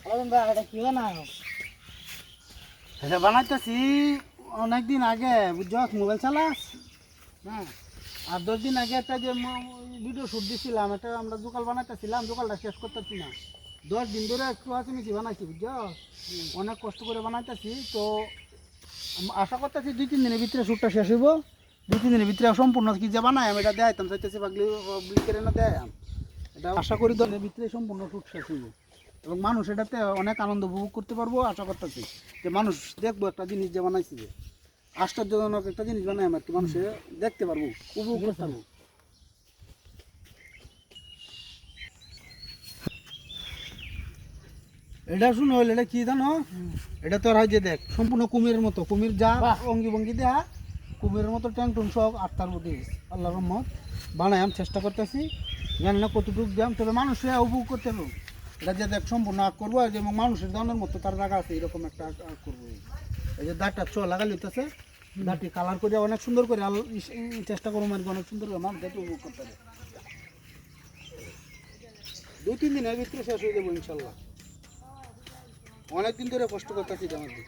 এটা কি বানাও? এটা বানাইতেছি অনেকদিন আগে, বুঝছ, মোবাইল চালাস না? আর 10 দিন আগে একটা যে ভিডিও শ্যুট দিছিলাম, এটা আমরা দোকান বানাইতেছিলাম, দোকানটা শেষ করতেছি না। 10 দিন ধরে একটু আছে মিছি বানাইছি, বুঝছ, অনেক কষ্ট করে বানাইতেছি। তো আশা করতেছি 2-3 দিনের ভিতরে শ্যুটটা শেষ হইব। 2-3 দিনের ভিতরে সম্পূর্ণ কি যে বানাই আমি এটা দেখাইতাম চাইতেছি, পাবলিকের না দেয় এটা আশা করি 10 দিনের ভিতরে সম্পূর্ণ শ্যুট শেষ হইব এবং মানুষ এটাতে অনেক আনন্দ উপভোগ করতে পারবো। আশা করতেছি যে মানুষ দেখবো একটা জিনিস যে বানাইছি, যে আশ্চর্যজনক একটা জিনিস বানাই আর কি, মানুষে দেখতে পারবো, উপভোগ করতে পারবো। এটা শুনো, এটা কি জানো, এটা তোর হয় যে দেখ সম্পূর্ণ কুমিরের মতো, কুমির যা অঙ্গি ভঙ্গি দেয়া কুমিরের মতো ট্যাং টুং সব আত্মার মধ্যে আল্লাহ রহমত বানাই আমি চেষ্টা করতেছি। জানি না কতটুকু দাম, তবে মানুষে উপভোগ করতে পারবো। এটা যে দেখ সম্পূর্ণ আগ করবো, আর যেমন মানুষের দানের মতো তার জায়গা আছে, এরকম একটা আগ করবো। এই যে দাঁতটা লাগাই লিতেছে, দাঁতটি কালার করে অনেক সুন্দর করে চেষ্টা করবো আর অনেক সুন্দর করে মানুষ দেখে উপভোগ করতে পারে। 2-3 দিনের ভিতরে শেষ হয়ে যাবো ইনশাল্লাহ। অনেকদিন ধরে কষ্ট করতেছি আমাদের।